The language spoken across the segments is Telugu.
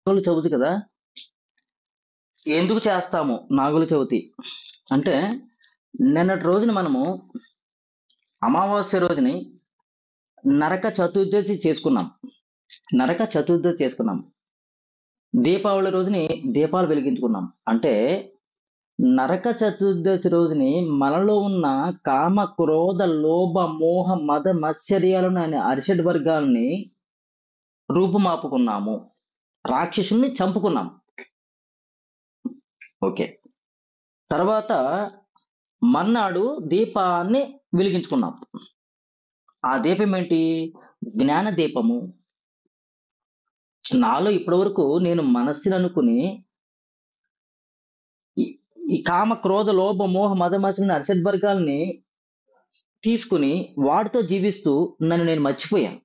నాగుల చవితి కదా. ఎందుకు చేస్తాము నాగుల చవితి అంటే, నిన్నటి రోజున మనము అమావాస్య రోజుని నరక చతుర్దశి చేసుకున్నాం. నరక చతుర్దశి చేసుకున్నాం. దీపావళి రోజుని దీపాలు వెలిగించుకున్నాం. అంటే నరక చతుర్దశి రోజుని మనలో ఉన్న కామ క్రోధ లోభ మోహ మద మత్సర్యాలను అనే అరిషడ్ వర్గాలని రూపుమాపుకున్నాము. రాక్షసుల్ని చంపుకున్నాం. ఓకే. తర్వాత మర్నాడు దీపాన్ని వెలిగించుకున్నాం. ఆ దీపం ఏంటి? జ్ఞాన దీపము. నాలో ఇప్పటి వరకు నేను మనస్సుని అనుకుని ఈ కామ క్రోధ లోభ మోహ మదమసిన అరిషడ్ వర్గాల్ని తీసుకుని వాటితో జీవిస్తూ నన్ను నేను మర్చిపోయాను.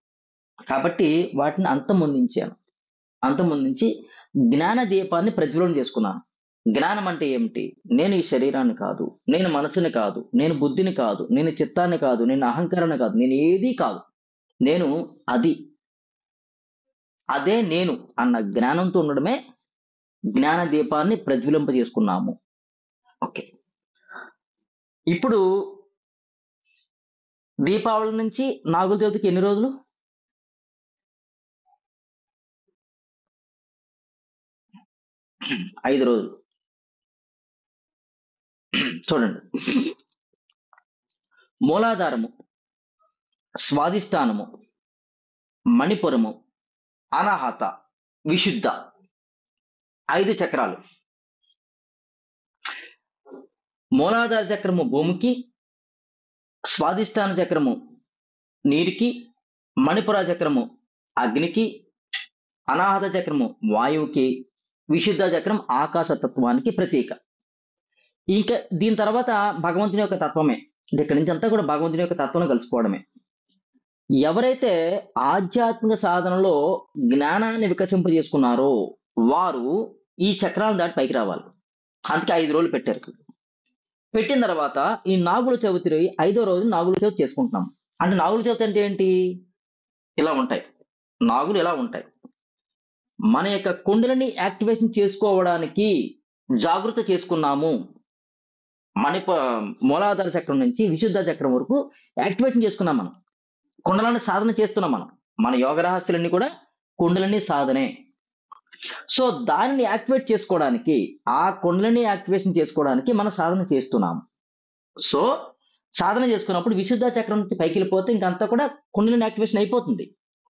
కాబట్టి వాటిని అంతమొందించాను. అంతమొందించి జ్ఞాన దీపాన్ని ప్రజ్వలన చేసుకున్నాను. జ్ఞానం అంటే ఏమిటి? నేను ఈ శరీరాన్ని కాదు, నేను మనసుని కాదు, నేను బుద్ధిని కాదు, నేను చిత్తాన్ని కాదు, నేను అహంకారాన్ని కాదు, నేను ఏదీ కాదు, నేను అదే నేను అన్న జ్ఞానంతో ఉండడమే జ్ఞాన దీపాన్ని ప్రజ్వలింపజేసుకున్నాము. ఓకే. ఇప్పుడు దీపావళి నుంచి నాగుల చవితికి ఎన్ని రోజులు? 5 రోజులు. చూడండి, మూలాధారము, స్వాధిష్టానము, మణిపురము, అనాహత, విశుద్ధ, 5 చక్రాలు. మూలాధార చక్రము భూమికి, స్వాధిష్టాన చక్రము నీరుకి, మణిపుర చక్రము అగ్నికి, అనాహత చక్రము వాయువుకి, విశుద్ధ చక్రం ఆకాశతత్వానికి ప్రతీక. ఇంకా దీని తర్వాత భగవంతుని యొక్క తత్వమే. ఇక్కడి నుంచి అంతా కూడా భగవంతుని యొక్క తత్వం కలిసిపోవడమే. ఎవరైతే ఆధ్యాత్మిక సాధనలో జ్ఞానాన్ని వికసింపజేసుకున్నారో వారు ఈ చక్రాలను దాటి పైకి రావాలి. అందుకే 5 రోజులు పెట్టారు. పెట్టిన తర్వాత ఈ నాగుల చవితి 5వ రోజు నాగుల చవితి చేసుకుంటున్నాం. అంటే నాగుల చవితి అంటే ఏంటి? ఇలా ఉంటాయి నాగులు, ఇలా ఉంటాయి. మన యొక్క కుండలని యాక్టివేషన్ చేసుకోవడానికి జాగృత చేసుకున్నాము. మూలాధార చక్రం నుంచి విశుద్ధ చక్రం వరకు యాక్టివేషన్ చేసుకున్నాం. మనం కుండలని సాధన చేస్తున్నాం. మన యోగ రహస్యాలన్నీ కూడా కుండలని సాధనే. సో దానిని యాక్టివేట్ చేసుకోవడానికి, ఆ కుండలని యాక్టివేషన్ చేసుకోవడానికి మనం సాధన చేస్తున్నాము. సో సాధన చేసుకున్నప్పుడు విశుద్ధ చక్రం నుంచి పైకి వెళ్ళిపోతే ఇంకంతా కూడా కుండలని యాక్టివేషన్ అయిపోతుంది.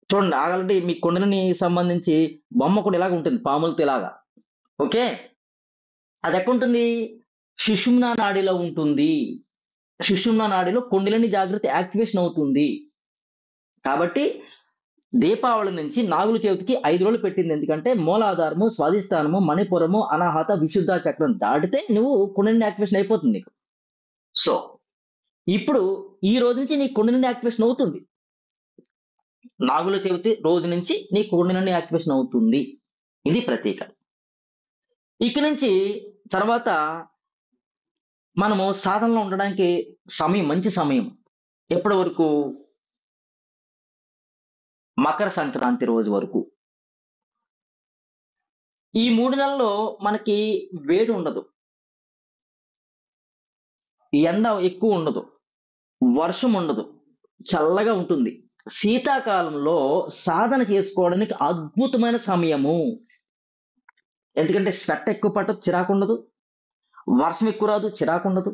చూడండి, ఆల్రెడీ మీ కుండలని సంబంధించి బొమ్మ కూడా ఇలాగ ఉంటుంది, పాములతో ఇలాగా. ఓకే, అది ఎక్కడుంటుంది? సుషుమ్నా నాడిలో ఉంటుంది. సుషుమ్నా నాడిలో కుండలిని జాగృతి యాక్టివేషన్ అవుతుంది. కాబట్టి దీపావళి నుంచి నాగుల చవితికి 5 రోజులు పెట్టింది. ఎందుకంటే మూలాధారము, స్వాధిష్టానము, మణిపురము, అనాహత, విశుద్ధ చక్రం దాటితే నువ్వు కుండలిని యాక్టివేషన్ అయిపోతుంది నీకు. సో ఇప్పుడు ఈ రోజు నుంచి నీ కుండలిని యాక్టివేషన్ అవుతుంది. నాగుల చవితి రోజు నుంచి నీ కుండలిని యాక్టివేషన్ అవుతుంది. ఇది ప్రతీక. ఇక నుంచి తర్వాత మనము సాధనలో ఉండడానికి సమయం, మంచి సమయం ఎప్పటి వరకు? మకర సంక్రాంతి రోజు వరకు. ఈ 3 నెలల్లో మనకి వేడి ఉండదు, ఎండ ఎక్కువ ఉండదు, వర్షం ఉండదు, చల్లగా ఉంటుంది. శీతాకాలంలో సాధన చేసుకోవడానికి అద్భుతమైన సమయము. ఎందుకంటే స్వెట్ ఎక్కువ పట్టదు, చిరాకు ఉండదు, వర్షం ఎక్కువ రాదు, చిరాకు ఉండదు,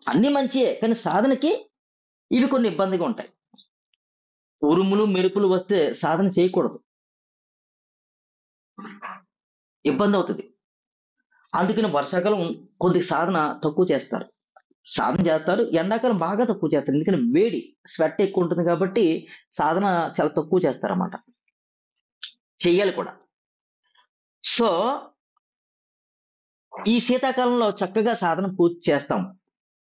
అన్ని మంచియే. కానీ సాధనకి ఇవి కొన్ని ఇబ్బందిగా ఉంటాయి. ఉరుములు మెరుపులు వస్తే సాధన చేయకూడదు, ఇబ్బంది అవుతుంది. అందుకని వర్షాకాలం కొద్ది సాధన తక్కువ చేస్తారు, సాధన చేస్తారు. ఎండాకాలం బాగా తక్కువ చేస్తారు, ఎందుకంటే వేడి, స్వెట్ ఎక్కువ ఉంటుంది కాబట్టి సాధన చాలా తక్కువ చేస్తారన్నమాట. చెయ్యాలి కూడా. సో ఈ శీతాకాలంలో చక్కగా సాధన పూర్తి చేస్తాం.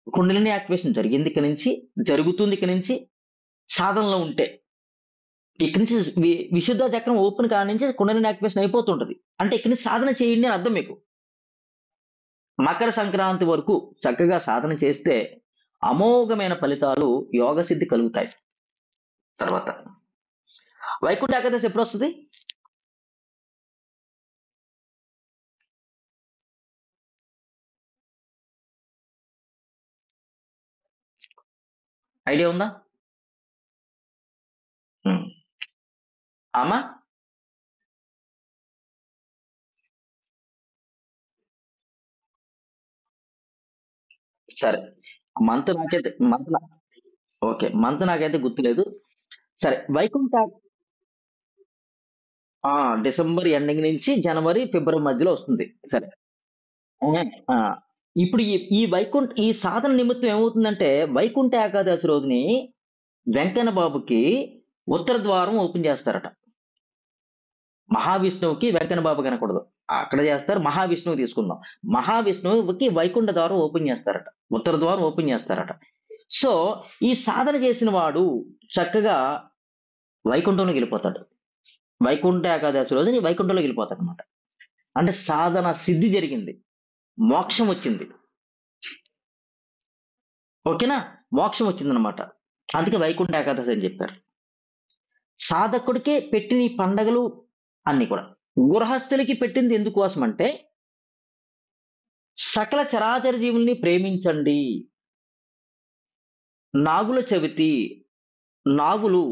కుండలిని యాక్టివేషన్ జరిగింది, ఇక నుంచి జరుగుతుంది. ఇక నుంచి సాధనలో ఉంటే ఇక్కడి నుంచి విశుద్ధ చక్రం ఓపెన్ కాడి నుంచి కుండలిని యాక్టివేషన్ అయిపోతుంటది. అంటే ఇక్కడి నుంచి సాధన చేయండి అని అర్థం మీకు. మకర సంక్రాంతి వరకు చక్కగా సాధన చేస్తే అమోఘమైన ఫలితాలు, యోగ సిద్ధి కలుగుతాయి. తర్వాత వైకుంఠ ఏకాదశి ఎప్పుడు వస్తుంది? ఐడియా ఉందా? ఉమ్. అమ్మా సరే, మంత్ ఓకే, మంత్ నాకైతే గుర్తులేదు. సరే, వైకుంఠ ఆ డిసెంబర్ ఎండింగ్ నుంచి జనవరి ఫిబ్రవరి మధ్యలో వస్తుంది. సరే. ఆ, ఇప్పుడు ఈ సాధన నిమిత్తం ఏమవుతుందంటే, వైకుంఠ ఏకాదశి రోజుని వెంకన్న బాబుకి ఉత్తర ద్వారం ఓపెన్ చేస్తారట. మహావిష్ణువుకి వెంకన్న బాబు కనకూడదు, అక్కడ చేస్తారు. మహావిష్ణువు తీసుకుందాం. మహావిష్ణువుకి వైకుంఠ ద్వారం ఓపెన్ చేస్తారట, ఉత్తర ద్వారం ఓపెన్ చేస్తారట. సో ఈ సాధన చేసిన వాడు చక్కగా వైకుంఠంలోకి వెళ్ళిపోతాడు. వైకుంఠ ఏకాదశి రోజుని వైకుంఠంలోకి వెళ్ళిపోతాడు అనమాట. అంటే సాధన సిద్ధి జరిగింది, మోక్షం వచ్చింది. ఓకేనా? మోక్షం వచ్చిందనమాట. అందుకే వైకుంఠ ఏకాదశి అని చెప్పారు. సాధకుడికే పెట్టిన ఈ పండగలు అన్ని కూడా గృహస్థులకి పెట్టింది ఎందుకోసం అంటే, సకల చరాచర జీవుల్ని ప్రేమించండి. నాగుల చవితి, నాగులు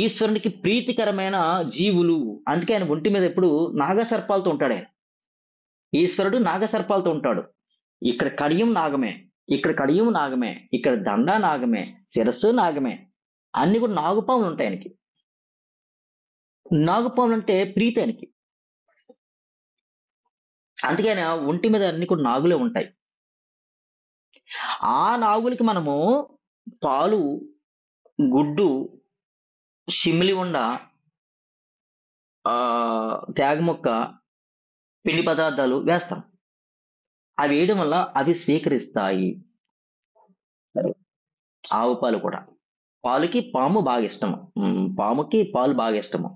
ఈశ్వరునికి ప్రీతికరమైన జీవులు. అందుకే ఆయన ఒంటి మీద ఎప్పుడు నాగసర్పాలతో ఉంటాడు. ఆయన ఈశ్వరుడు నాగసర్పాలతో ఉంటాడు. ఇక్కడ కడియం నాగమే, ఇక్కడ కడియం నాగమే, ఇక్కడ దండ నాగమే, శిరస్సు నాగమే, అన్ని కూడా నాగుపాములు ఉంటాయి ఆయనకి. నాగుపాములు అంటే ప్రీతి ఆయనకి. అందుకే ఆయన ఒంటి మీద అన్ని కూడా నాగులే ఉంటాయి. ఆ నాగులకి మనము పాలు, గుడ్డు, సిమ్లి ఉండ, తేగ ముక్క, పిండి పదార్థాలు వేస్తాం. అవి వేయడం వల్ల అవి స్వీకరిస్తాయి. సరే. ఆవు పాలు కూడా, పాలుకి పాము బాగా ఇష్టము. పాముకి పాలు బాగా ఇష్టము,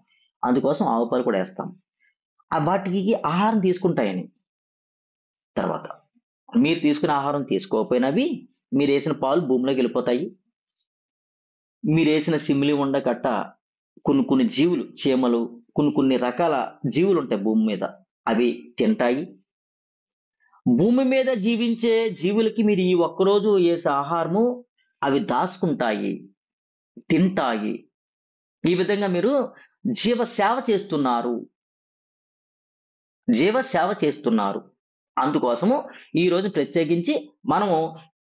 అందుకోసం ఆవు పాలు కూడా వేస్తాం. ఆ వాటికి ఆహారం తీసుకుంటాయని. తర్వాత మీరు తీసుకునే ఆహారం తీసుకోకపోయినవి, మీరు వేసిన పాలు భూమిలోకి వెళ్ళిపోతాయి. మీరు వేసిన సిమ్లి ఉండ గట్ట కొన్ని కొన్ని జీవులు, చీమలు, కొన్ని రకాల జీవులు ఉంటాయి భూమి మీద, అవి తింటాయి. భూమి మీద జీవించే జీవులకి మీరు ఈ ఒక్కరోజు వేసే ఆహారము అవి దాచుకుంటాయి, తింటాయి. ఈ విధంగా మీరు జీవసేవ చేస్తున్నారు, జీవసేవ చేస్తున్నారు. అందుకోసము ఈ రోజు ప్రత్యేకించి మనము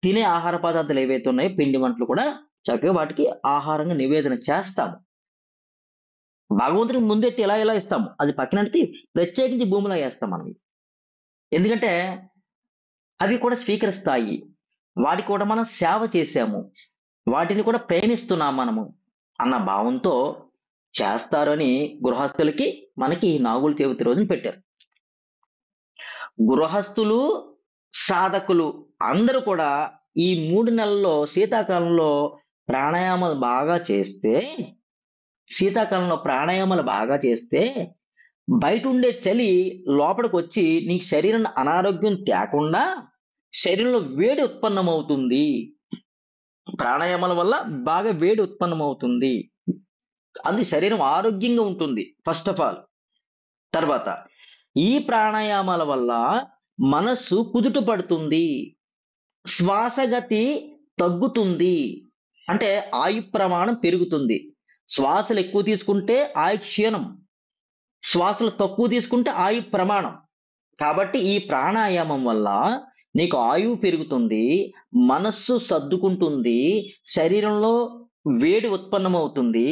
తినే ఆహార పదార్థాలు ఏవైతే ఉన్నాయో, పిండి వంటలు కూడా చక్కగా వాటికి ఆహారంగా నివేదన చేస్తాము. భగవంతుడికి ముందెట్టి ఇలా ఇస్తాము, అది పక్కనెట్టి ప్రత్యేకించి భూమిలో వేస్తాం మనం. ఎందుకంటే అవి కూడా స్వీకరిస్తాయి, వాటికి కూడా మనం సేవ చేశాము, వాటిని కూడా ప్రేమిస్తున్నాం మనము అన్న భావంతో చేస్తారని గృహస్థులకి మనకి నాగుల చవితి రోజున పెట్టారు. గృహస్థులు, సాధకులు అందరూ కూడా ఈ 3 నెలల్లో శీతాకాలంలో ప్రాణాయామాలు బాగా చేస్తే, శీతాకాలంలో ప్రాణాయామాలు బాగా చేస్తే బయట ఉండే చలి లోపలికి వచ్చి నీ శరీరం అనారోగ్యం తేకుండా శరీరంలో వేడి ఉత్పన్నమవుతుంది. ప్రాణాయామాల వల్ల బాగా వేడి ఉత్పన్నమవుతుంది, అది శరీరం ఆరోగ్యంగా ఉంటుంది ఫస్ట్ ఆఫ్ ఆల్. తర్వాత ఈ ప్రాణాయామాల వల్ల మనస్సు కుదుట పడుతుంది, శ్వాసగతి తగ్గుతుంది, అంటే ఆయు ప్రమాణం పెరుగుతుంది. శ్వాసలు ఎక్కువ తీసుకుంటే ఆయు క్షీణం, శ్వాసలు తక్కువ తీసుకుంటే ఆయు ప్రమాణం. కాబట్టి ఈ ప్రాణాయామం వల్ల నీకు ఆయువు పెరుగుతుంది, మనస్సు సర్దుకుంటుంది, శరీరంలో వేడి ఉత్పన్నమవుతుంది,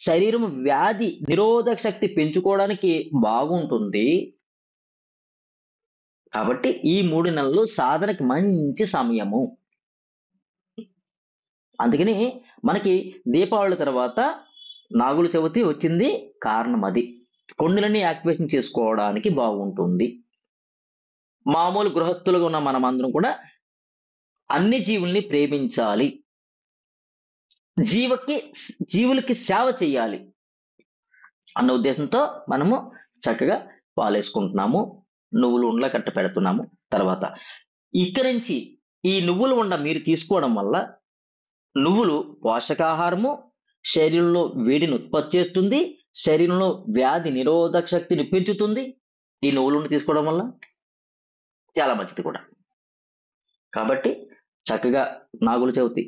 శరీరం వ్యాధి నిరోధక శక్తి పెంచుకోవడానికి బాగుంటుంది. కాబట్టి ఈ 3 నెలలు సాధనకి మంచి సమయము. అందుకని మనకి దీపావళి తర్వాత నాగుల చవితి వచ్చింది, కారణం అది. కొండలన్నీ యాక్టివేషన్ చేసుకోవడానికి బాగుంటుంది. మామూలు గృహస్థులుగా ఉన్న మనమందరం కూడా అన్ని జీవుల్ని ప్రేమించాలి, జీవులకి సేవ చేయాలి అన్న ఉద్దేశంతో మనము చక్కగా పాలేసుకుంటున్నాము, నువ్వులు ఉండల కట్ట పెడుతున్నాము. తర్వాత ఇక్కడి నుంచి ఈ నువ్వులు ఉండ మీరు తీసుకోవడం వల్ల, నువ్వులు పోషకాహారము, శరీరంలో వేడిని ఉత్పత్తి చేస్తుంది, శరీరంలో వ్యాధి నిరోధక శక్తిని పెంచుతుంది. ఈ నువ్వుల ఉండ తీసుకోవడం వల్ల చాలా మంచిది కూడా. కాబట్టి చక్కగా నాగుల చవితి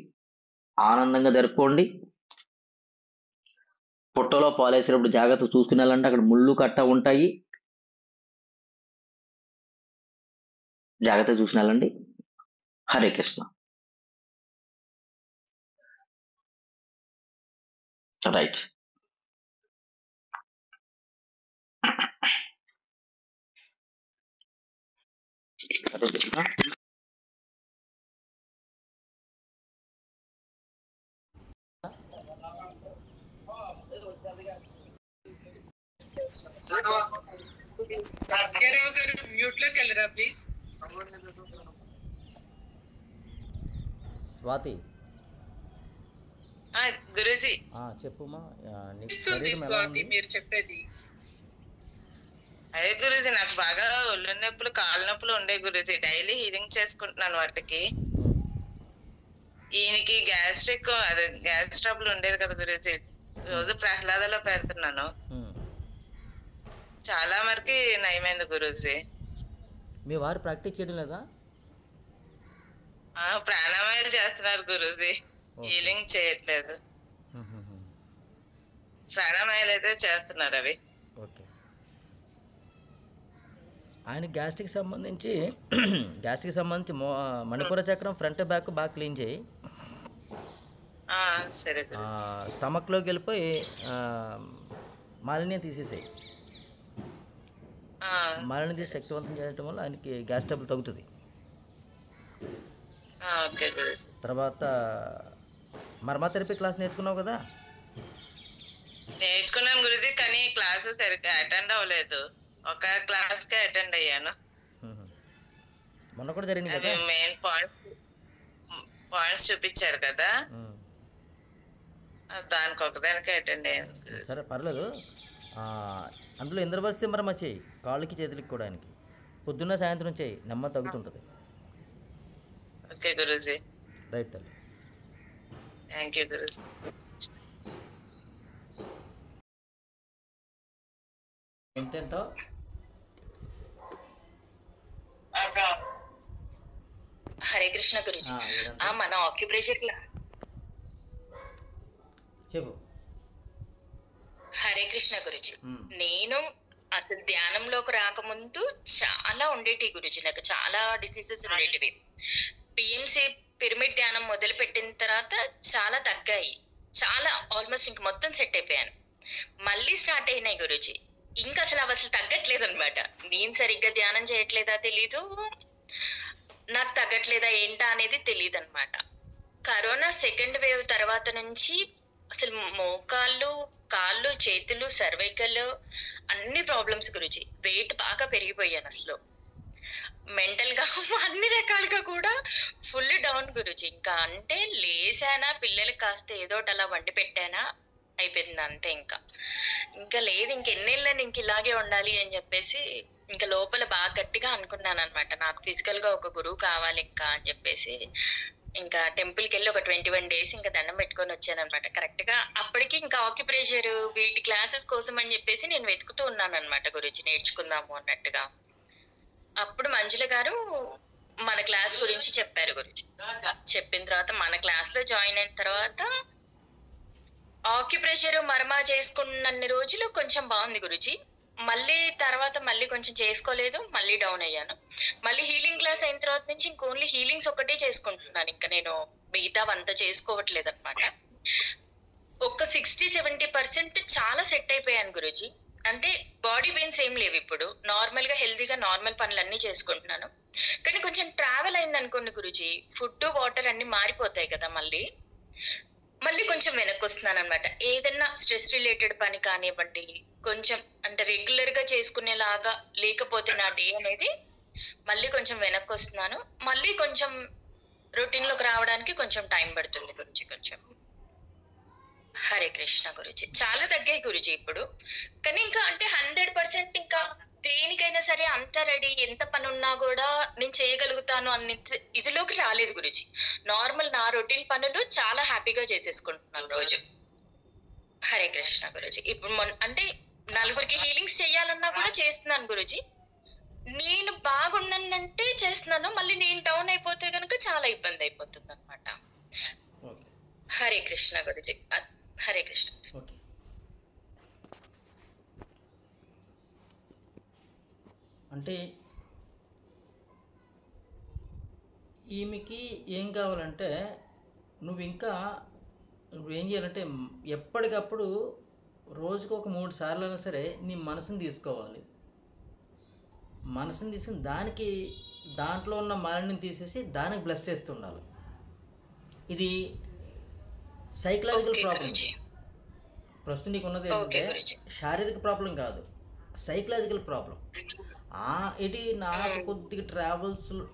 ఆనందంగా జరుపుకోండి. పుట్టలో పాలేసినప్పుడు జాగ్రత్త చూసుకుని వెళ్ళండి, అక్కడ ముళ్ళు కట్ట ఉంటాయి, జాగ్రత్త చూసుకుని వెళ్ళండి. హరే కృష్ణ. రైట్. హరే కృష్ణ. మ్యూట్ లోకి వెళ్ళరా ప్లీజ్. స్వాతి గురూజీ చెప్పుమా, నీకు ఇస్తుంది శరీరం ఎలా స్వాతి ఉంది? మీరు చెప్పేది. అదే గురూజీ, నాకు బాగా ఒళ్ళు నొప్పులు కాళ్ళ నొప్పులు ఉండే గురూజీ. డైలీ హీలింగ్ చేసుకుంటున్నాను వాటికి. ఈయనకి గ్యాస్ట్రిక్ అదే గ్యాస్ ట్రబుల్ ఉండేది కదా గురూజీ, రోజు ప్రహ్లాదలో పెడుతున్నాను. చాలా వరకు నయమైంది గురూజీ. మీ వారు ప్రాక్టీస్ చేయడం లేదా? ప్రాణాయామాలు చేస్తున్నారు గురూజీ, హీలింగ్ చేయట్లేదు. ప్రాణాయామాలు అయితే చేస్తున్నారు అవి. ఓకే. ఆయన గ్యాస్ట్రిక్ సంబంధించి మణిపూర చక్రం ఫ్రంట్ బ్యాక్ బాగా క్లీన్ చేయి. సరే. స్టమక్లోకి వెళ్ళిపోయి మాలిన్యం తీసేసాయి. మాలిన్యం తీసి శక్తివంతం చేయడం వల్ల ఆయనకి గ్యాస్ ట్రబుల్ తగ్గుతుంది. తర్వాత మర్మథెరపీ క్లాస్ నేర్చుకున్నావు కదా? నేర్చుకున్నాను గురుజీ, కానీ క్లాస్ సరిగ్గా అటెండ్ అవ్వలేదు. ఒక క్లాస్ కే అటెండ్ అయ్యాను. మొన్న కూడా జరిగింది కదా, మెయిన్ పాయింట్స్ చూపించారు కదా, దానికి ఒకదానికే అటెండ్ అయ్యాను. సరే పర్లేదు. అందులో ఇంద్రవస్తి మరమ చేయి, కాళ్ళకి చేతులకి కూడా. ఆయనకి పొద్దున్న సాయంత్రం చేయి, నెమ్మది తగ్గుతుంటుంది. ఓకే గురూజీ. రైట్ తల్లి. Thank you guruji. ఏంటంటో హరే కృష్ణ గురుజీ. మన ఆక్యుప్రెషర్ చెప్పు. హరే కృష్ణ గురుజీ, నేను అసలు ధ్యానంలోకి రాకముందు చాలా ఉండేటి గురుజీ, నాకు చాలా డిసీజెస్ ఉండేటివి. పిఎంసి పిరమిడ్ ధ్యానం మొదలు పెట్టిన తర్వాత చాలా తగ్గాయి, చాలా ఆల్మోస్ట్ ఇంక మొత్తం సెట్ అయిపోయాను. మళ్ళీ స్టార్ట్ అయినాయి గురుజీ, ఇంకా అసలు తగ్గట్లేదు అనమాట. నేను సరిగ్గా ధ్యానం చేయట్లేదా తెలీదు, నాకు తగ్గట్లేదా ఏంటా అనేది తెలియదు అనమాట. కరోనా సెకండ్ వేవ్ తర్వాత నుంచి అసలు మోకాళ్ళు, కాళ్ళు, చేతులు, సర్వైకల్ అన్ని ప్రాబ్లమ్స్ గురించి. వెయిట్ బాగా పెరిగిపోయాను అసలు. మెంటల్ గా అన్ని రకాలుగా కూడా ఫుల్ డౌన్ గురుజీ. ఇంకా అంటే లేసానా, పిల్లలకి కాస్త ఏదోటి అలా వండి పెట్టానా, అయిపోయింది అంతే. ఇంకా లేదు, ఇంకెన్నేళ్ళని ఇంక ఇలాగే ఉండాలి అని చెప్పేసి ఇంకా లోపల బాగా గట్టిగా అనుకున్నాను అనమాట. నాకు ఫిజికల్ గా ఒక గురువు కావాలి ఇంకా అని చెప్పేసి ఇంకా టెంపుల్కి వెళ్ళి ఒక 21 days ఇంకా దండం పెట్టుకొని వచ్చాను అనమాట. కరెక్ట్ గా అప్పటికి ఇంకా ఆక్యుప్రెషర్ వీటి క్లాసెస్ కోసం అని చెప్పేసి నేను వెతుకుతూ ఉన్నాను అనమాట గురించి, నేర్చుకుందాము అన్నట్టుగా. అప్పుడు మంజుల గారు మన క్లాస్ గురించి చెప్పారు గురించి. చెప్పిన తర్వాత మన క్లాస్ లో జాయిన్ అయిన తర్వాత ఆక్యుప్రెషర్ మర్మా చేసుకున్నన్ని రోజులు కొంచెం బాగుంది గురుజీ. మళ్ళీ తర్వాత మళ్ళీ కొంచెం చేసుకోలేదు, మళ్ళీ డౌన్ అయ్యాను. మళ్ళీ హీలింగ్ క్లాస్ అయిన తర్వాత నుంచి ఇంక ఓన్లీ హీలింగ్స్ ఒకటే చేసుకుంటున్నాను. ఇంకా నేను మిగతా అంతా చేసుకోవట్లేదు అనమాట. ఒక 60-70% చాలా సెట్ అయిపోయాను గురుజీ. అంటే బాడీ పెయిన్స్ ఏం లేవు ఇప్పుడు, నార్మల్ గా హెల్దీగా నార్మల్ పనులన్నీ చేసుకుంటున్నాను. కానీ కొంచెం ట్రావెల్ అయింది అనుకోండి గురుజీ, ఫుడ్ వాటర్ అన్ని మారిపోతాయి కదా, మళ్ళీ కొంచెం వెనక్కి వస్తున్నాను అనమాట. ఏదన్నా స్ట్రెస్ రిలేటెడ్ పని కానివ్వండి, కొంచెం అంటే రెగ్యులర్ గా చేసుకునేలాగా లేకపోతే నా డే అనేది మళ్ళీ కొంచెం వెనక్కి వస్తున్నాను. మళ్ళీ కొంచెం రొటీన్ లోకి రావడానికి కొంచెం టైం పడుతుంది గురుజీ. కొంచెం హరే కృష్ణ గురుజీ. చాలా తగ్గాయి గురుజీ ఇప్పుడు, కానీ ఇంకా అంటే 100% ఇంకా దేనికైనా సరే అంత రెడీ, ఎంత పని ఉన్నా కూడా నేను చేయగలుగుతాను అన్ని ఇదిలోకి రాలేదు గురుజీ. నార్మల్ నా రొటీన్ పనులు చాలా హ్యాపీగా చేసేసుకుంటున్నాను రోజు. హరే కృష్ణ గురుజీ. ఇప్పుడు అంటే నలుగురికి హీలింగ్స్ చెయ్యాలన్నా కూడా చేస్తున్నాను గురుజీ. నేను బాగున్నానంటే చేస్తున్నాను, మళ్ళీ నేను డౌన్ అయిపోతే కనుక చాలా ఇబ్బంది అయిపోతుంది అనమాట. హరే కృష్ణ గురుజీ. హరే కృష్ణ. ఓకే. అంటే ఈమెకి ఏం కావాలంటే నువ్వేం చేయాలంటే ఎప్పటికప్పుడు రోజుకు ఒక 3 సార్లు అయినా సరే నీ మనసుని తీసుకోవాలి. మనసుని తీసుకుని దాంట్లో ఉన్న మాలిన్యం తీసేసి దానికి బ్లెస్ చేస్తుండాలి. ఇది సైకలాజికల్ ఓకే ప్రాబ్లం. గురుజీ. ప్రస్తుతం నీకు ఉన్నది ఓకే ఏంటంటే గురుజీ. శారీరక ప్రాబ్లం కాదు, సైకలాజికల్ ప్రాబ్లం. ఇది నాకు కొద్దిగా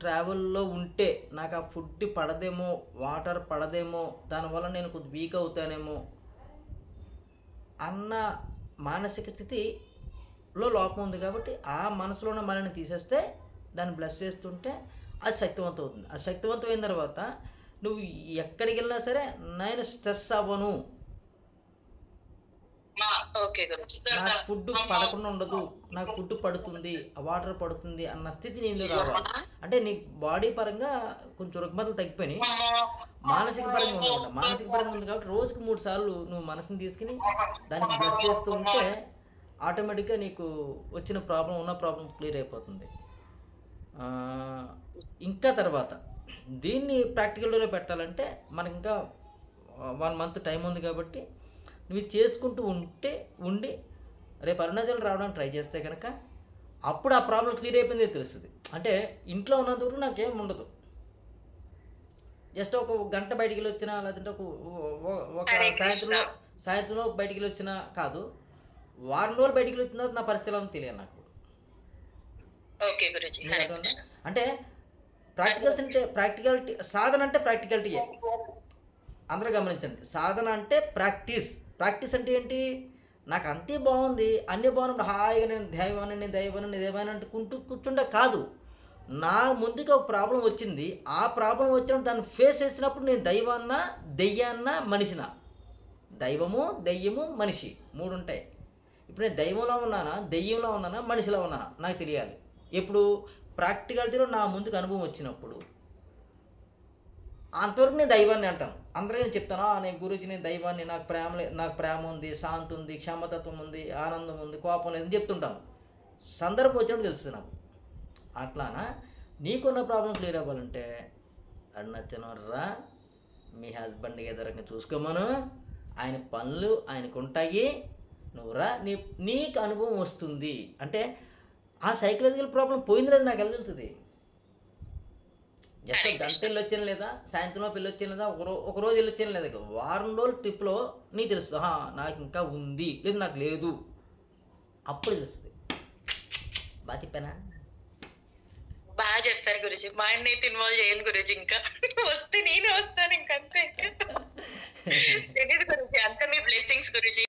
ట్రావెల్లో ఉంటే నాకు ఆ ఫుడ్ పడదేమో, వాటర్ పడదేమో, దానివల్ల నేను కొద్ది వీక్ అవుతానేమో అన్న మానసిక స్థితిలో లోపం ఉంది. కాబట్టి ఆ మనసులో ఉన్న మనల్ని తీసేస్తే దాన్ని బ్లెస్ చేస్తుంటే అది శక్తివంతం అవుతుంది. అది శక్తివంతమైన తర్వాత నువ్వు ఎక్కడికి వెళ్ళినా సరే నేను స్ట్రెస్ అవ్వను, ఓకే గురుజీ. నాకు ఫుడ్ పడకుండా ఉండదు, నాకు ఫుడ్ పడుతుంది, వాటర్ పడుతుంది అన్న స్థితి నేను రావాలి. అంటే నీ బాడీ పరంగా కొంచెం రుగ్మతలు తగ్గిపోయినాయి, మానసిక పరంగా ఉందన్నమాట. మానసిక పరంగా ఉంది కాబట్టి రోజుకు 3 సార్లు నువ్వు మనసుని తీసుకుని దానికి బ్రష్ చేస్తూ ఉంటే ఆటోమేటిక్గా నీకు వచ్చిన ఉన్న ప్రాబ్లం క్లియర్ అయిపోతుంది. ఇంకా తర్వాత దీన్ని ప్రాక్టికల్లో పెట్టాలంటే మనకి ఇంకా 1 మంత్ టైం ఉంది. కాబట్టి నువ్వు ఇది చేసుకుంటూ ఉండి రేపు అరుణాచల్ రావడానికి ట్రై చేస్తే కనుక అప్పుడు ఆ ప్రాబ్లం క్లియర్ అయిపోయిందే తెలుస్తుంది. అంటే ఇంట్లో ఉన్నంత వరకు నాకేం ఉండదు. జస్ట్ ఒక గంట బయటికి వెళ్ళి వచ్చినా, లేదంటే ఒక హరే కృష్ణ. సాయంత్రంలో బయటికి వెళ్ళి వచ్చినా కాదు, వారం రోజులు బయటికి వెళ్ళి వచ్చిన తర్వాత నా పరిస్థితి ఎలా ఉందో తెలియదు నాకు. ఓకే గురుజీ. నీకు హరే అర్థమైందా? కృష్ణ. అంటే ప్రాక్టికాలిటీ, సాధన అంటే ప్రాక్టికాలిటీయే. అందరూ గమనించండి, సాధన అంటే ప్రాక్టీస్ అంటే ఏంటి? నాకు అంతే బాగుంది, అన్నీ బాగున్నప్పుడు హాయిగా నేను దైవాన్ని అంటుకుంటూ కూర్చుంటే కాదు. నా ముందుకు ఒక ప్రాబ్లం వచ్చింది, ఆ ప్రాబ్లం వచ్చినప్పుడు దాన్ని ఫేస్ చేసినప్పుడు నేను దెయ్యాన్న మనిషినా? దైవము, దెయ్యము, మనిషి 3 ఉంటాయి. ఇప్పుడు నేను దైవంలో ఉన్నానా, దెయ్యంలో ఉన్నానా, మనిషిలో ఉన్నానా నాకు తెలియాలి. ఎప్పుడు ప్రాక్టికాలిటీలో నా ముందుకు అనుభవం వచ్చినప్పుడు అంతవరకు నేను దైవాన్ని అంటాను. అందరికీ నేను చెప్తాను, నేను గురూజీ, నేను దైవాన్ని, నాకు ప్రేమ ఉంది, శాంతి ఉంది, క్షమతత్వం ఉంది, ఆనందం ఉంది, కోపం లేదని చెప్తుంటాను. సందర్భం వచ్చినప్పుడు తెలుస్తుంది నాకు. అట్లానా నీకున్న ప్రాబ్లం క్లియర్ అవ్వాలంటే అరుణాచలం రా, మీ హస్బెండ్ ఏదో రకంగా చూసుకోమను, ఆయన పనులు ఆయనకు ఉంటాయి, నువ్వు రా, నీకు అనుభవం వస్తుంది. అంటే ఆ సైకలాజికల్ ప్రాబ్లం పోయింది లేదు నాకు ఎలా తెలుస్తుంది? జస్ట్ గంట వెళ్ళి వచ్చాను లేదా, సాయంత్రంలో పెళ్ళి వచ్చాను లేదా, ఒక రోజు వెళ్ళి వచ్చాను లేదా, వారం రోజుల ట్రిప్లో నీకు తెలుస్తుంది నాకు ఇంకా ఉంది, లేదు నాకు లేదు, అప్పుడు తెలుస్తుంది. బాగా చెప్పానా? బాగా చెప్తారు గురుజీ. మా ఆయన అయితే ఇన్వాల్వ్ చేయను గురుజీ. ఇంకా వస్తే నేనే వస్తాను, ఇంకంతే. తెలియదు గురుజీ, అంతా మీ బ్లెస్సింగ్స్ గురుజీ.